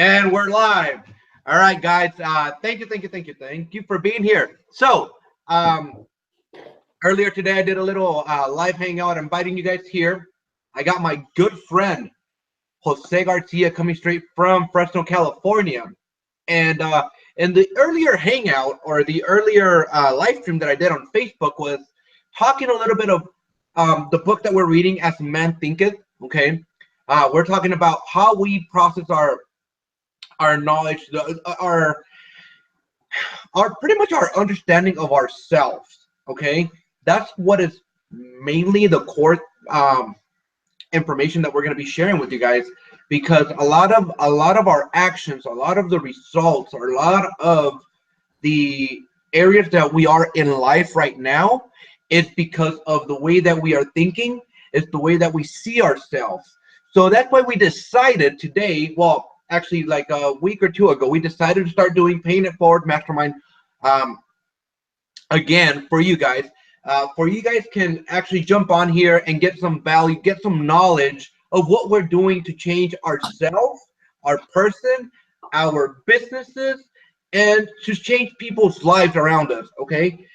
And we're live. All right, guys. Thank you for being here. So, earlier today, I did a little live hangout, inviting you guys here. I got my good friend Jose Garcia coming straight from Fresno, California, and in the earlier hangout or the earlier live stream that I did on Facebook was talking a little bit of the book that we're reading, As Man Thinketh. Okay, we're talking about how we process our knowledge, our pretty much our understanding of ourselves. Okay, that's what is mainly the core information that we're going to be sharing with you guys, because a lot of our actions, a lot of the results, or a lot of the areas that we are in life right now is because of the way that we are thinking, is the way that we see ourselves. So that's why we decided today, well, actually like a week or two ago, we decided to start doing Paying It Forward Mastermind um, again for you guys. For you guys can actually jump on here and get some value, get some knowledge of what we're doing to change ourselves, our person, our businesses, and to change people's lives around us. Okay,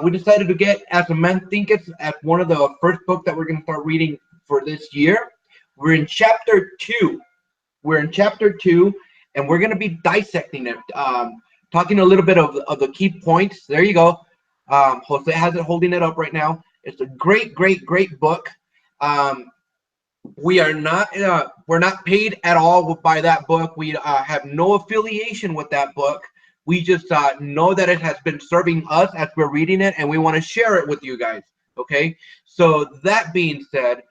we decided to get As a Man Thinketh as one of the first books that we're going to start reading for this year. We're in chapter 2. We're in chapter 2, and we're going to be dissecting it, talking a little bit of the key points. There you go. Jose has it holding it up right now. It's a great, great, great book. We are not we're not paid at all by that book. We have no affiliation with that book. We just know that it has been serving us as we're reading it, and we want to share it with you guys. Okay. So that being said,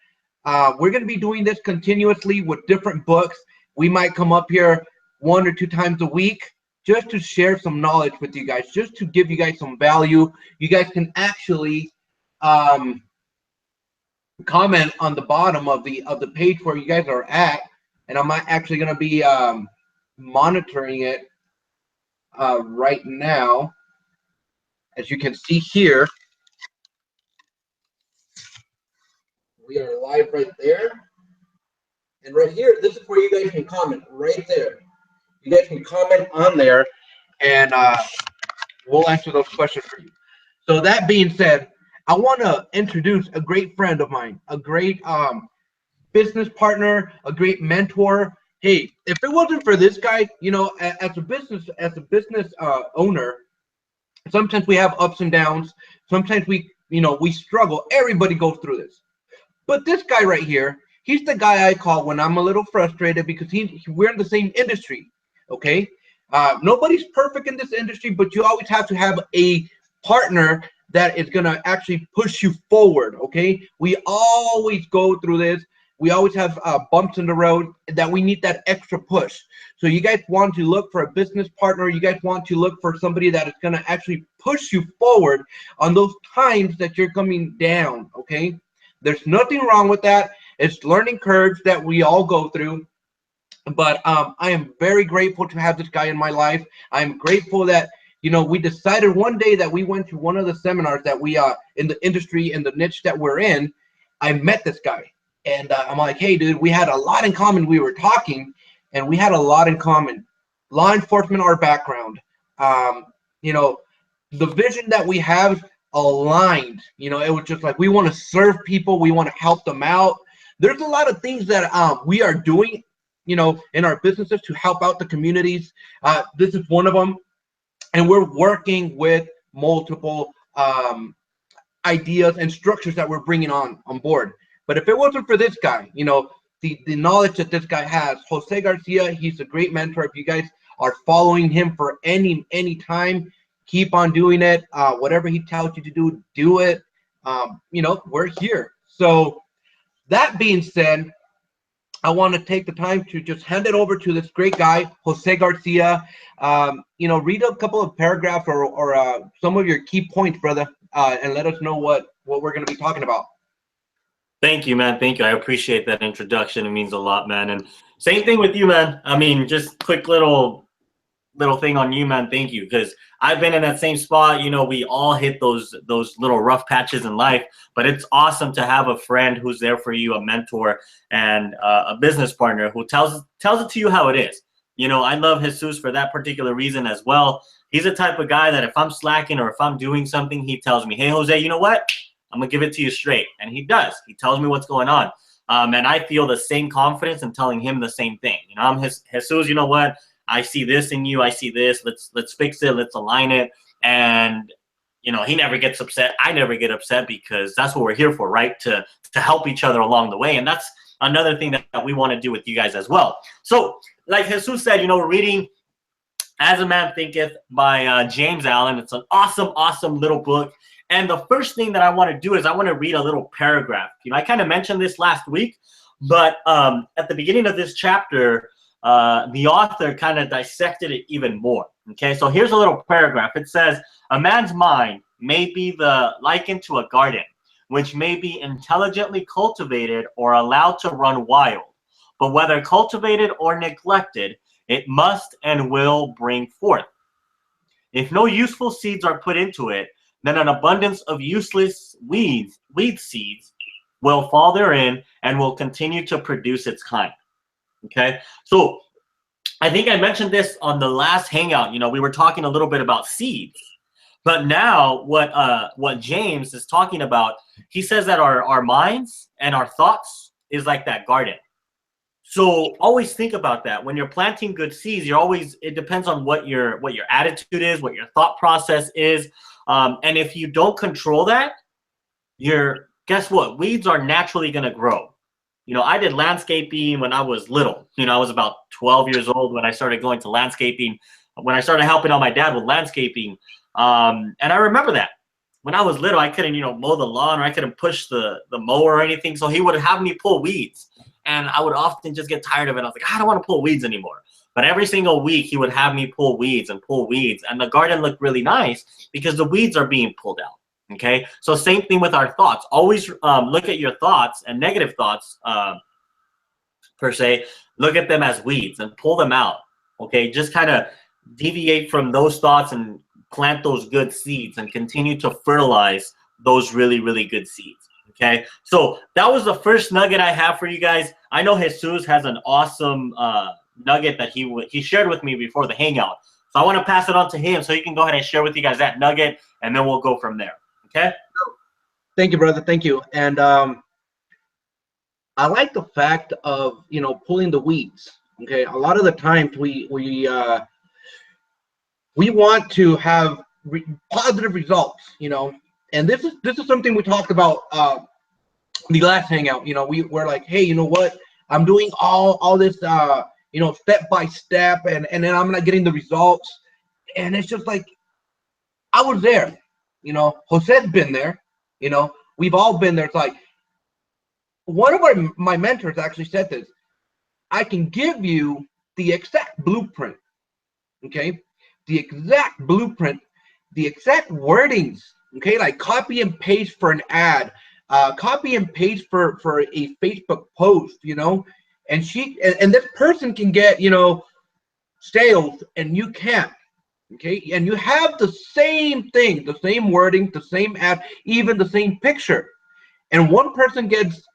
we're going to be doing this continuously with different books. We might come up here 1 or 2 times a week just to share some knowledge with you guys, just to give you guys some value. You guys can actually comment on the bottom of the page where you guys are at, and I'm actually going to be monitoring it right now. As you can see here, we are live right there, and right here, this is where you guys can comment right there. You guys can comment on there, and we'll answer those questions for you. So that being said, I want to introduce a great friend of mine, a great business partner, a great mentor. Hey, if it wasn't for this guy, as a business owner, sometimes we have ups and downs. Sometimes we struggle. Everybody goes through this. But this guy right here, he's the guy I call when I'm a little frustrated, because we're in the same industry. Okay, nobody's perfect in this industry, but you always have to have a partner that is gonna actually push you forward. Okay, we always go through this. We always have bumps in the road that we need that extra push. So you guys want to look for a business partner. You guys want to look for somebody that is gonna actually push you forward on those times that you're coming down. Okay, there's nothing wrong with that. It's learning curves that we all go through. But I am very grateful to have this guy in my life. I'm grateful that we decided one day that we went to one of the seminars that we in the industry, in the niche that we're in. I met this guy, and I'm like, hey, dude, we had a lot in common. We were talking, and we had a lot in common. Law enforcement, our background, the vision that we have aligned. It was just like, we want to serve people. We want to help them out. There's a lot of things that we are doing in our businesses to help out the communities. This is one of them. And we're working with multiple ideas and structures that we're bringing on board. But if it wasn't for this guy, the knowledge that this guy has, Jose Garcia, he's a great mentor. If you guys are following him for any time, keep on doing it. Whatever he tells you to do it. We're here. So that being said, I want to take the time to just hand it over to this great guy, Jose Garcia. Read a couple of paragraphs or some of your key points, brother, and let us know what we're going to be talking about. Thank you, man. Thank you. I appreciate that introduction. It means a lot, man. And same thing with you, man. I mean, just quick little thing on you, man. Thank you, because I've been in that same spot. We all hit those little rough patches in life, but it's awesome to have a friend who's there for you, a mentor, and a business partner who tells it to you how it is. You know, I love Jesus for that particular reason as well. He's the type of guy that if I'm slacking or if I'm doing something, he tells me, hey, Jose, you know what? I'm going to give it to you straight. And he does. He tells me what's going on. And I feel the same confidence in telling him the same thing. You know, I'm Jesus, you know what? I see this in you. I see this. Let's fix it. Let's align it. And, you know, he never gets upset. I never get upset because that's what we're here for, right? To help each other along the way. And that's another thing that we want to do with you guys as well. So like Jesus said, you know, we're reading As a Man Thinketh by James Allen. It's an awesome, awesome little book. And the first thing that I want to do is I want to read a little paragraph. You know, I kind of mentioned this last week, but at the beginning of this chapter, the author kind of dissected it even more. Okay, so here's a little paragraph. It says, a man's mind may be likened to a garden, which may be intelligently cultivated or allowed to run wild. But whether cultivated or neglected, it must and will bring forth. If no useful seeds are put into it, then an abundance of useless weed seeds will fall therein and will continue to produce its kind. Okay, so I think I mentioned this on the last hangout. You know, we were talking a little bit about seeds, but now what James is talking about, he says that our minds and our thoughts is like that garden. So always think about that. When you're planting good seeds, it depends on what your attitude is, what your thought process is. And if you don't control that, guess what? Weeds are naturally going to grow. You know, I did landscaping when I was little. You know, I was about 12 years old when I started going to landscaping, when I started helping out my dad with landscaping. And I remember that. When I was little, I couldn't, you know, mow the lawn, or I couldn't push the mower or anything. So he would have me pull weeds. And I would often just get tired of it. I was like, I don't want to pull weeds anymore. But every single week, he would have me pull weeds. And the garden looked really nice because the weeds are being pulled out. Okay, so same thing with our thoughts. Always look at your thoughts and negative thoughts, per se. Look at them as weeds and pull them out. Okay, just kind of deviate from those thoughts and plant those good seeds and continue to fertilize those really, really good seeds. Okay, so that was the first nugget I have for you guys. I know Jesus has an awesome nugget that he shared with me before the hangout. So I want to pass it on to him so he can go ahead and share with you guys that nugget, and then we'll go from there. Okay. Thank you, brother. Thank you. And I like the fact of, you know, pulling the weeds. Okay. A lot of the times we want to have positive results, you know, and this is something we talked about the last hangout. You know, we're like, hey, you know what? I'm doing all this, you know, step by step, and then I'm not getting the results. And it's just like, I was there. You know, Jose's been there. You know, we've all been there. It's like, one of my mentors actually said this. I can give you the exact blueprint. Okay, the exact blueprint, the exact wordings. Okay, like copy and paste for an ad, copy and paste for a Facebook post. You know, and this person can get, you know, sales, and you can't. Okay, and you have the same thing, the same wording, the same ad, even the same picture, and one person gets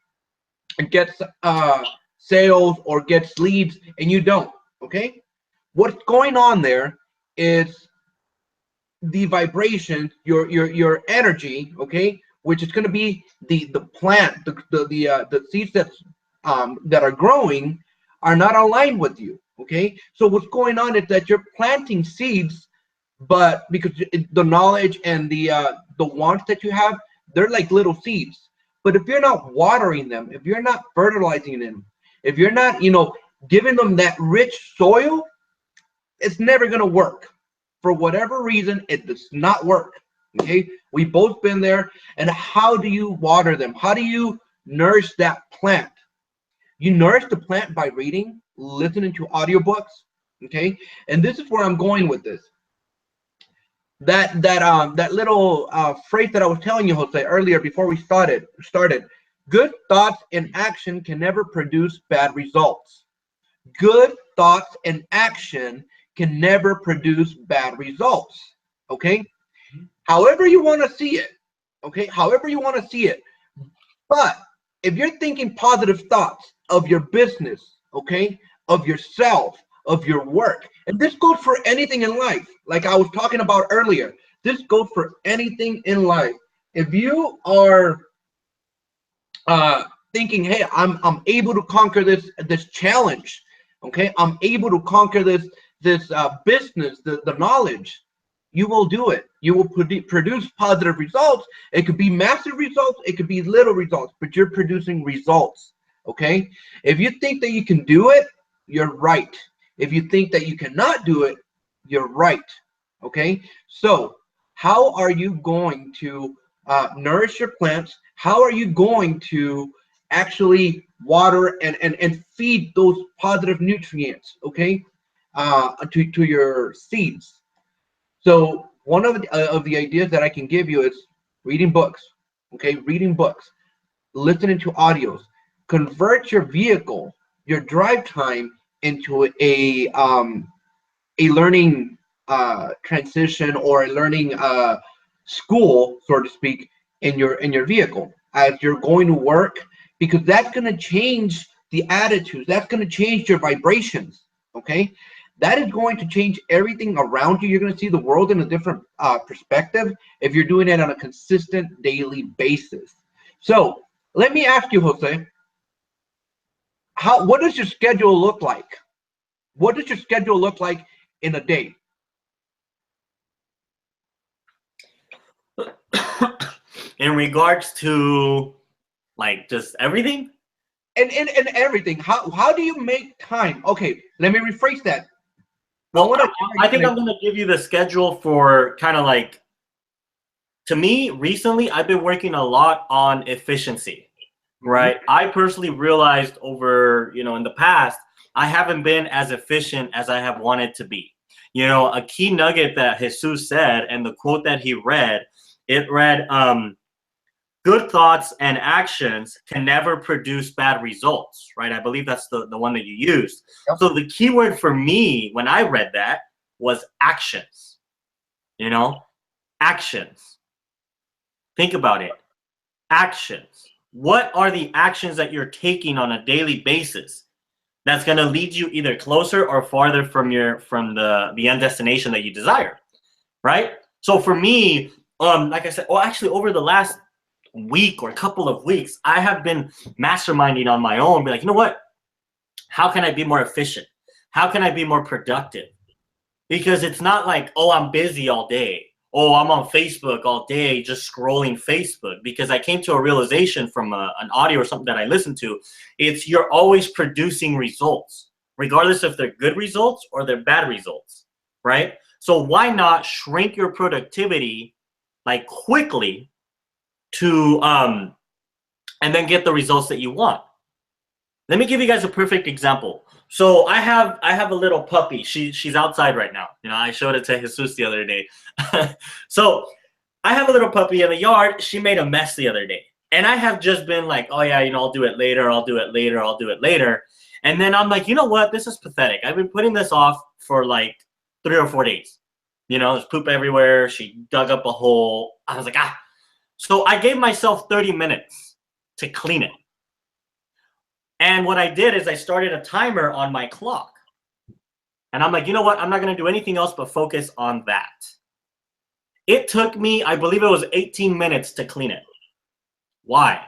sales or gets leads, and you don't. Okay, what's going on there is the vibration, your energy. Okay, which is going to be the plant, the seeds that are growing are not aligned with you. Okay, so what's going on is that you're planting seeds, but because the knowledge and the wants that you have, they're like little seeds. But if you're not watering them, if you're not fertilizing them, if you're not, you know, giving them that rich soil, it's never going to work. For whatever reason, it does not work. Okay, we've both been there. And how do you water them? How do you nourish that plant? You nourish the plant by reading, listening to audiobooks. Okay, and this is where I'm going with this. That little phrase that I was telling you, Jose, earlier before we started. Good thoughts and action can never produce bad results. Good thoughts and action can never produce bad results. Okay, however you want to see it. Okay, however you want to see it. But if you're thinking positive thoughts of your business, okay, of yourself, of your work. And this goes for anything in life. Like I was talking about earlier, this goes for anything in life. If you are thinking, hey, I'm able to conquer this challenge, okay, I'm able to conquer this business, the knowledge, you will do it. You will produce positive results. It could be massive results, it could be little results, but you're producing results. Okay, if you think that you can do it, you're right. If you think that you cannot do it, you're right. Okay, so how are you going to nourish your plants? How are you going to actually water and feed those positive nutrients, okay, to your seeds? So one of the ideas that I can give you is reading books, okay, reading books, listening to audios. Convert your vehicle, your drive time into a learning transition, or a learning school, so to speak, in your vehicle as you're going to work, because that's going to change the attitudes. That's going to change your vibrations. Okay, that is going to change everything around you. You're going to see the world in a different perspective if you're doing it on a consistent daily basis. So let me ask you, Jose, what does your schedule look like? What does your schedule look like in a day? In regards to like just everything? And everything. How do you make time? Okay, let me rephrase that. Well, I think I'm gonna give you the schedule for kind of like, to me, recently I've been working a lot on efficiency, right? Mm-hmm. I personally realized over, in the past, I haven't been as efficient as I have wanted to be. A key nugget that Jesus said, and the quote that he read, it read, good thoughts and actions can never produce bad results, right? I believe that's the one that you used. Yep. So the key word for me when I read that was actions. Actions. Think about it. Actions. What are the actions that you're taking on a daily basis that's going to lead you either closer or farther from the end destination that you desire, right? So for me, like I said, actually over the last week or a couple of weeks, I have been masterminding on my own, be like, you know what? How can I be more efficient? How can I be more productive? Because it's not like, oh, I'm busy all day. Oh, I'm on Facebook all day just scrolling Facebook. Because I came to a realization from an audio or something that I listened to. It's you're always producing results, regardless if they're good results or they're bad results, right? So why not shrink your productivity like quickly to and then get the results that you want? Let me give you guys a perfect example. So I have a little puppy. She's outside right now. I showed it to Jesus the other day. So I have a little puppy in the yard. She made a mess the other day. And I have just been like, oh yeah, I'll do it later. I'll do it later. I'll do it later. And then I'm like, you know what? This is pathetic. I've been putting this off for like 3 or 4 days. There's poop everywhere. She dug up a hole. I was like, So I gave myself 30 minutes to clean it. And what I did is I started a timer on my clock. And I'm like, you know what? I'm not going to do anything else but focus on that. It took me, I believe it was 18 minutes to clean it. Why?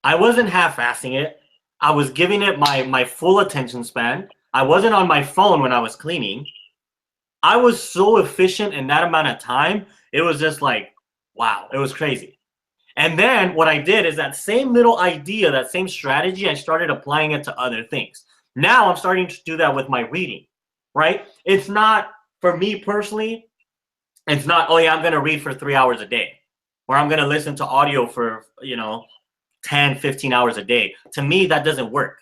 I wasn't half-assing it. I was giving it my full attention span. I wasn't on my phone when I was cleaning. I was so efficient in that amount of time. It was just like, wow, it was crazy. And then what I did is that same little idea, that same strategy, I started applying it to other things. Now I'm starting to do that with my reading, right? It's not, for me personally, it's not, oh yeah, I'm going to read for 3 hours a day, or I'm going to listen to audio for, 10, 15 hours a day. To me, that doesn't work.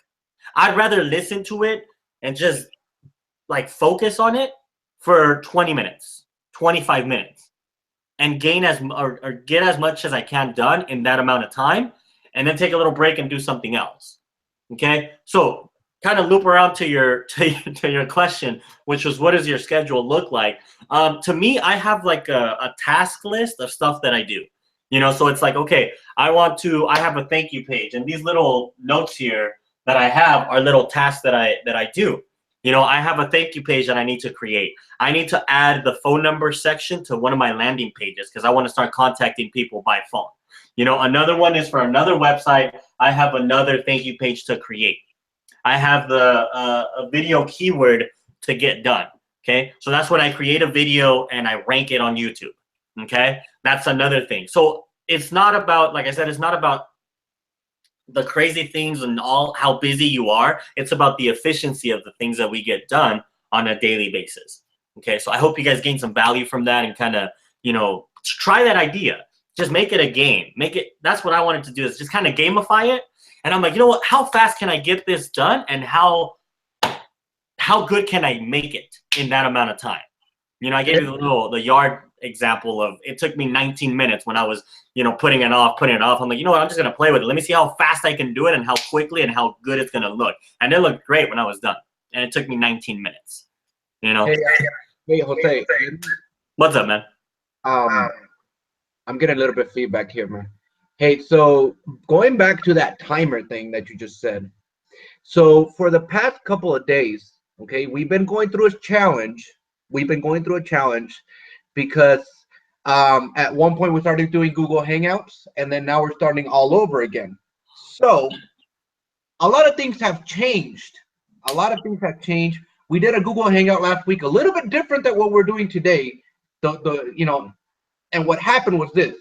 I'd rather listen to it and just like focus on it for 20 minutes, 25 minutes. And gain or get as much as I can done in that amount of time, and then take a little break and do something else. Okay, so kind of loop around to your question, which was, what does your schedule look like? To me, I have like a task list of stuff that I do. So it's like, okay, I have a thank you page, and these little notes here that I have are little tasks that I do. You know, I have a thank you page that I need to create. I need to add the phone number section to one of my landing pages because I want to start contacting people by phone. You know, another one is for another website. I have another thank you page to create. I have the a video keyword to get done. Okay, so that's when I create a video and I rank it on YouTube. Okay, that's another thing. So it's not about, like I said, it's not about the crazy things and all how busy you are. It's about the efficiency of the things that we get done on a daily basis. Okay, so I hope you guys gain some value from that and kind of, you know, try that idea. Just make it a game. Make it, that's what I wanted to do, is just kind of gamify it. And I'm like, you know what, how fast can I get this done, and how good can I make it in that amount of time? You know, I gave you the yard example of, it took me 19 minutes when I was, you know, putting it off. I'm like, you know what, I'm just going to play with it. Let me see how fast I can do it and how quickly and how good it's going to look. And it looked great when I was done. And it took me 19 minutes, you know? Hey, Jose. What's up, man? I'm getting a little bit of feedback here, man. Hey, so going back to that timer thing that you just said. So for the past couple of days, okay, we've been going through a challenge. Because at one point we started doing Google Hangouts, and then now we're starting all over again. So a lot of things have changed. We did a Google Hangout last week, a little bit different than what we're doing today. You know, and what happened was this.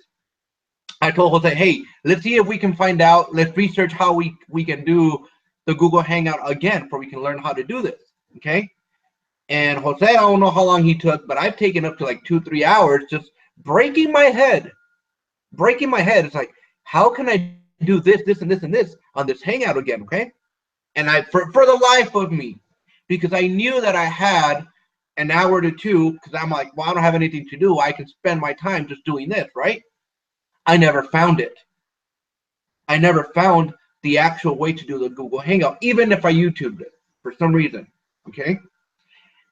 I told Jose, hey, let's see if we can find out. Let's research how we can do the Google Hangout again, so we can learn how to do this. Okay. And Jose, I don't know how long he took, but I've taken up to like 2-3 hours just breaking my head. It's like, how can I do this, this, and this, and this on this Hangout again, okay? And for the life of me, because I knew that I had an hour to two, because I'm like, well, I don't have anything to do. I can spend my time just doing this, right? I never found it. I never found the actual way to do the Google Hangout, even if I YouTubed it for some reason, okay?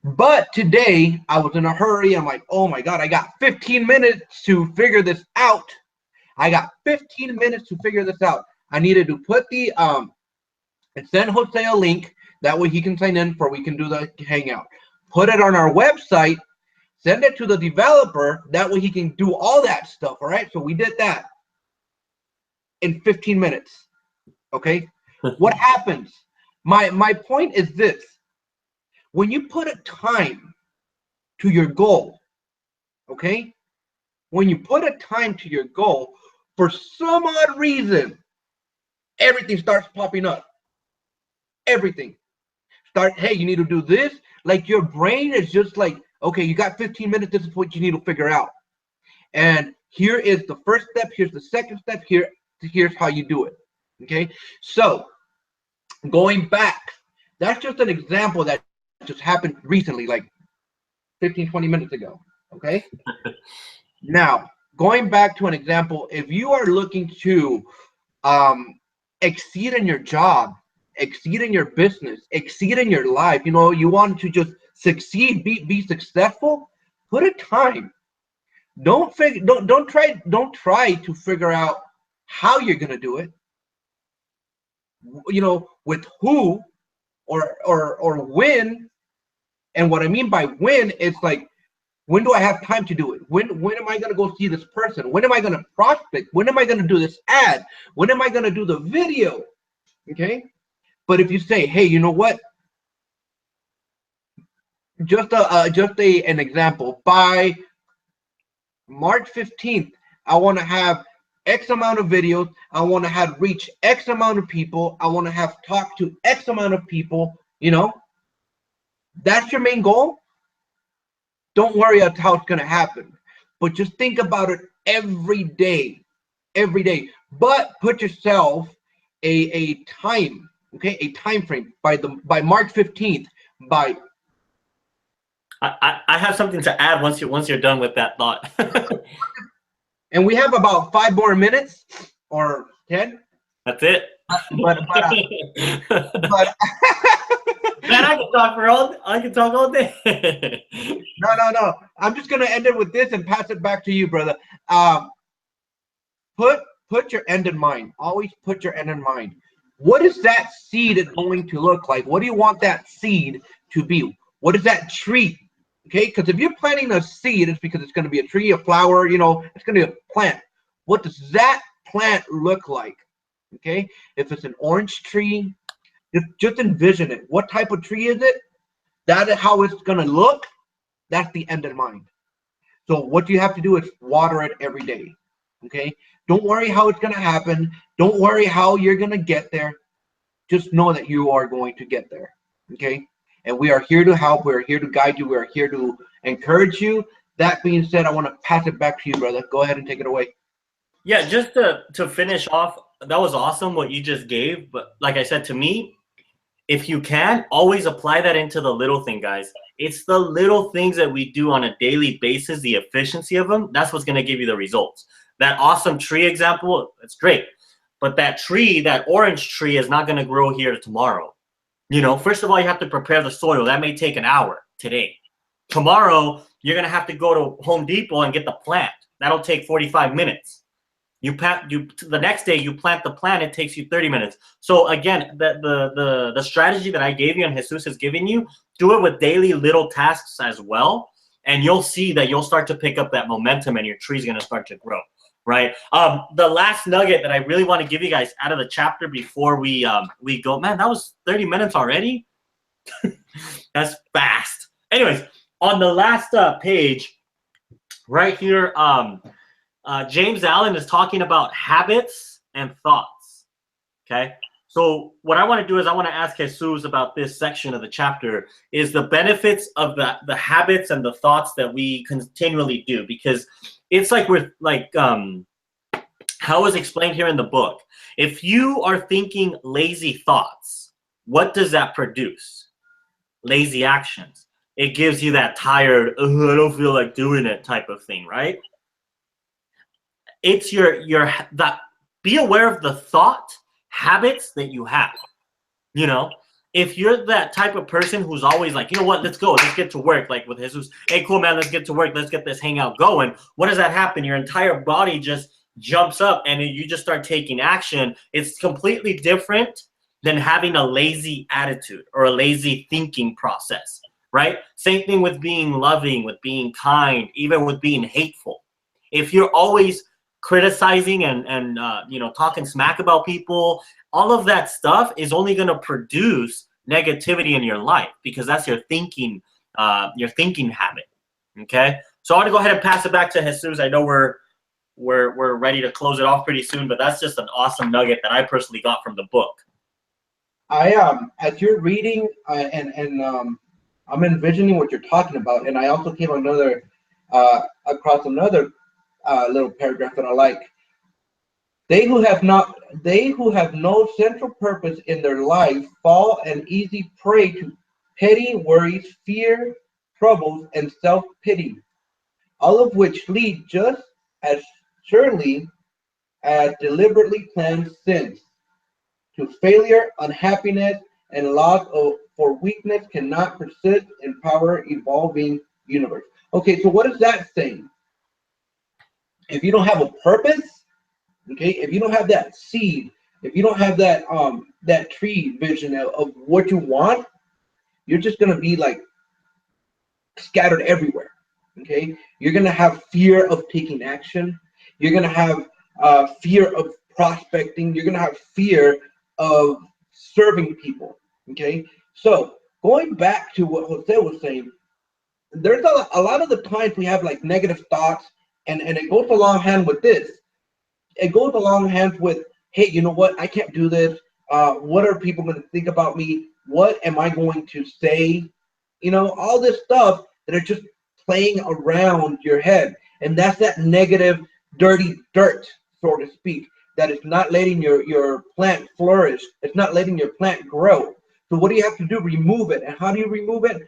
But today I was in a hurry. I'm like, oh my God, I got 15 minutes to figure this out. I needed to put the and send Jose a link. That way he can sign in, for we can do the Hangout. Put it on our website, send it to the developer. That way he can do all that stuff. All right. So we did that in 15 minutes. Okay. What happens? My point is this. When you put a time to your goal, okay? When you put a time to your goal, for some odd reason, everything starts popping up. Everything. Hey, you need to do this. Like, your brain is just like, okay, you got 15 minutes. This is what you need to figure out. And here is the first step. Here's the second step. Here's how you do it. Okay? So, going back, that's just an example that just happened recently, like 15-20 minutes ago. Okay. Now, going back to an example, if you are looking to exceed in your job, exceed in your business, exceed in your life, you know, you want to just succeed, be successful, put a time. Don't try to figure out how you're gonna do it, you know, with who or when. And what I mean by when, it's like, when do I have time to do it? When am I going to go see this person? When am I going to prospect? When am I going to do this ad? When am I going to do the video? Okay. But if you say, hey, you know what? Just an example. By March 15th, I want to have X amount of videos. I want to have reach X amount of people. I want to have talked to X amount of people, you know. That's your main goal. Don't worry about how it's going to happen, but just think about it every day, but put yourself a time, okay, a time frame. By March 15th. I have something to add once you're done with that thought. And we have about 5 more minutes or 10. That's it. But Man, I can talk all day. No. I'm just gonna end it with this and pass it back to you, brother. Put your end in mind. Always put your end in mind. What is that seed going to look like? What do you want that seed to be? What is that tree? Okay, because if you're planting a seed, it's because it's going to be a tree, a flower, you know, it's going to be a plant. What does that plant look like? Okay, if it's an orange tree, just envision it. What type of tree is it? That is how it's going to look. That's the end in mind. So what you have to do is water it every day. Okay, don't worry how it's going to happen. Don't worry how you're going to get there. Just know that you are going to get there. Okay, and we are here to help. We're here to guide you. We're here to encourage you. That being said, I want to pass it back to you, brother. Go ahead and take it away. Yeah, just to finish off, that was awesome what you just gave. But like I said, to me, if you can, always apply that into the little thing, guys. It's the little things that we do on a daily basis, the efficiency of them, that's what's going to give you the results. That awesome tree example, it's great. But that tree, that orange tree, is not going to grow here tomorrow. You know, first of all, you have to prepare the soil. That may take an hour today. Tomorrow, you're going to have to go to Home Depot and get the plant. That'll take 45 minutes. The next day you plant the plant, it takes you 30 minutes. So again, the strategy that I gave you and Jesus has given you, do it with daily little tasks as well, and you'll see that you'll start to pick up that momentum and your tree's going to start to grow, right? The last nugget that I really want to give you guys out of the chapter before we go, man, that was 30 minutes already. That's fast. Anyways, on the last page right here, James Allen is talking about habits and thoughts, okay? So what I want to do is I want to ask Jesus about this section of the chapter, is the benefits of the habits and the thoughts that we continually do, because it's like how is explained here in the book. If you are thinking lazy thoughts, what does that produce? Lazy actions. It gives you that tired, I don't feel like doing it type of thing, right? It's that be aware of the thought habits that you have. You know, if you're that type of person who's always like, you know what, let's go, let's get to work, like with Jesus, hey, cool, man, let's get to work, let's get this hangout going. What does that happen? Your entire body just jumps up and you just start taking action. It's completely different than having a lazy attitude or a lazy thinking process, right? Same thing with being loving, with being kind, even with being hateful. If you're always criticizing and you know, talking smack about people, all of that stuff is only going to produce negativity in your life, because that's your thinking habit. Okay, so I want to go ahead and pass it back to Jesus. I know we're ready to close it off pretty soon, but that's just an awesome nugget that I personally got from the book. As you're reading I'm envisioning what you're talking about, and I also came across another little paragraph that I like. They who have no central purpose in their life fall an easy prey to petty worries, fear, troubles, and self-pity, all of which lead just as surely as deliberately planned sins to failure, unhappiness, and loss for weakness cannot persist in power evolving universe. Okay, so what is that saying? If you don't have a purpose, okay, if you don't have that seed, if you don't have that that tree vision of what you want, you're just gonna be like scattered everywhere. Okay, you're gonna have fear of taking action. You're gonna have fear of prospecting. You're gonna have fear of serving people. Okay, so going back to what Jose was saying, there's a lot of the times we have like negative thoughts, and it goes along hand with this. It goes along hand with, hey, you know what? I can't do this. What are people going to think about me? What am I going to say? You know, all this stuff that are just playing around your head. And that's that negative, dirty dirt, so to speak, that is not letting your plant flourish. It's not letting your plant grow. So what do you have to do? Remove it. And how do you remove it?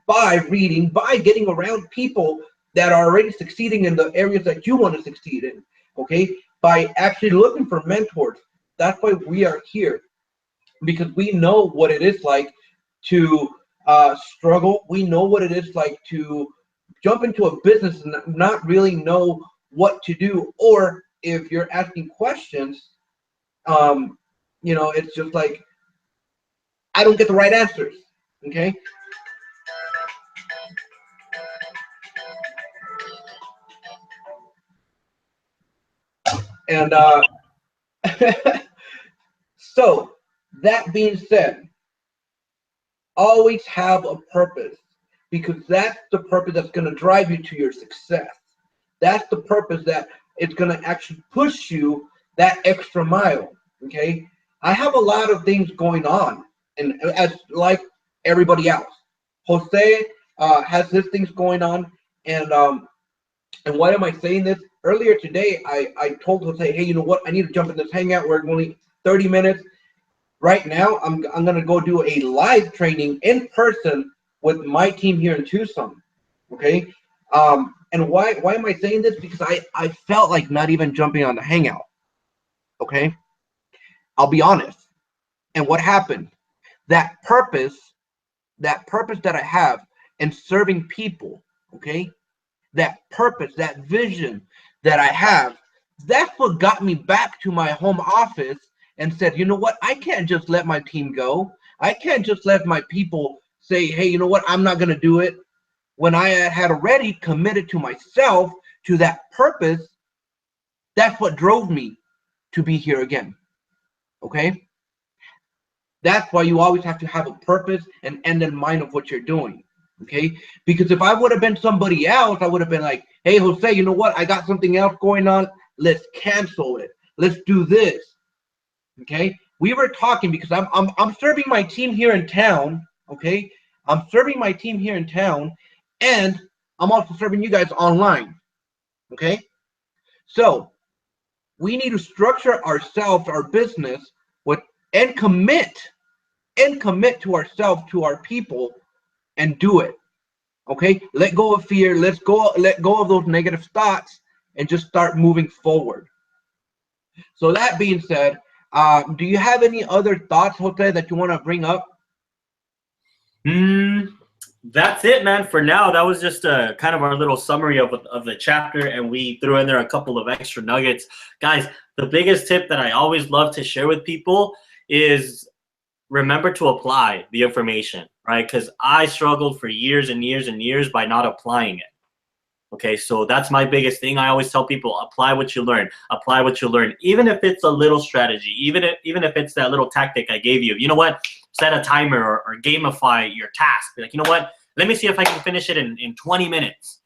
By reading, by getting around people that are already succeeding in the areas that you want to succeed in. Okay? By actually looking for mentors. That's why we are here, because we know what it is like to struggle. We know what it is like to jump into a business and not really know what to do. Or if you're asking questions, you know, it's just like, I don't get the right answers. Okay? And so that being said, always have a purpose, because that's the purpose that's going to drive you to your success. That's the purpose that it's going to actually push you that extra mile. Okay, I have a lot of things going on, and as like everybody else, Jose has his things going on, and why am I saying this? Earlier today, I told Jose, hey, you know what? I need to jump in this hangout. We're only 30 minutes. Right now, I'm gonna go do a live training in person with my team here in Tucson. Okay, and why am I saying this? Because I felt like not even jumping on the hangout. Okay, I'll be honest. And what happened? That purpose that I have in serving people. Okay, that purpose, that vision that I have, that's what got me back to my home office and said, you know what, I can't just let my team go. I can't just let my people say, hey, you know what, I'm not going to do it. When I had already committed to myself to that purpose, that's what drove me to be here again. Okay? That's why you always have to have a purpose and end in mind of what you're doing. Okay, because if I would have been somebody else, I would have been like, hey, Jose, you know what, I got something else going on, let's cancel it, let's do this. Okay, we were talking because I'm serving my team here in town. Okay, I'm serving my team here in town, and I'm also serving you guys online. Okay, so we need to structure ourselves, our business, with and commit to ourselves, to our people, and do it. Okay, let go of fear. Let go of those negative thoughts and just start moving forward. So that being said, do you have any other thoughts, Jose, that you want to bring up? That's it, man. For now, that was just a kind of our little summary of the chapter, and we threw in there a couple of extra nuggets. Guys, the biggest tip that I always love to share with people is remember to apply the information, right? Because I struggled for years and years and years by not applying it. Okay, so that's my biggest thing. I always tell people, apply what you learn. Apply what you learn, even if it's a little strategy, even if it's that little tactic I gave you. You know what? Set a timer or gamify your task. Be like, you know what? Let me see if I can finish it in 20 minutes,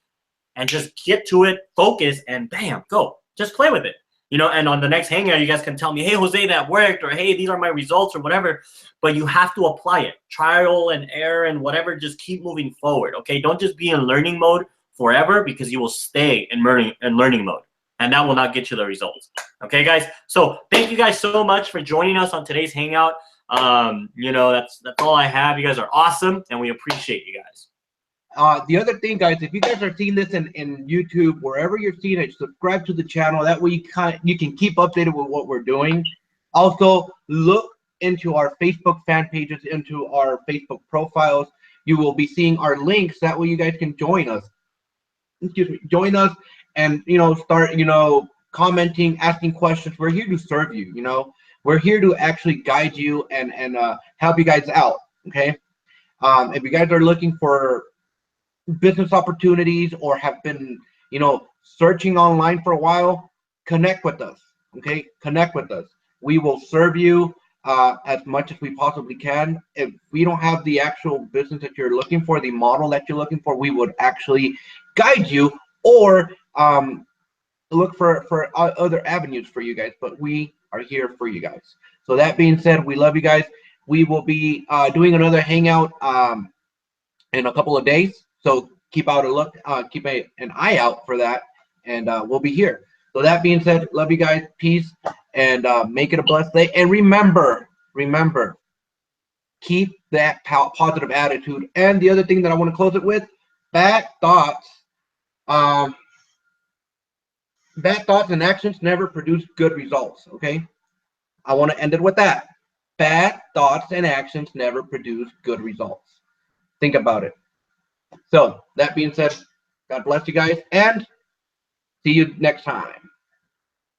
and just get to it, focus, and bam, go. Just play with it. You know, and on the next hangout, you guys can tell me, hey, Jose, that worked, or hey, these are my results, or whatever. But you have to apply it. Trial and error and whatever, just keep moving forward, okay? Don't just be in learning mode forever, because you will stay in learning mode, and that will not get you the results. Okay, guys? So thank you guys so much for joining us on today's hangout. You know, that's all I have. You guys are awesome, and we appreciate you guys. The other thing, guys, if you guys are seeing this in YouTube, wherever you're seeing it, subscribe to the channel. That way you can keep updated with what we're doing. Also, look into our Facebook fan pages, into our Facebook profiles. You will be seeing our links. That way you guys can join us. Join us and, you know, start, you know, commenting, asking questions. We're here to serve you, you know. We're here to actually guide you and help you guys out, okay? If you guys are looking for business opportunities or have been, you know, searching online for a while, connect with us, okay? Connect with us. We will serve you as much as we possibly can. If we don't have the actual business that you're looking for, the model that you're looking for, we would actually guide you or look for other avenues for you guys, but we are here for you guys. So that being said, we love you guys. We will be doing another hangout in a couple of days. So keep an eye out for that, and we'll be here. So that being said, love you guys, peace, and make it a blessed day. And remember, keep that positive attitude. And the other thing that I want to close it with, bad thoughts and actions never produce good results, okay? I want to end it with that. Bad thoughts and actions never produce good results. Think about it. So that being said, God bless you guys, and see you next time.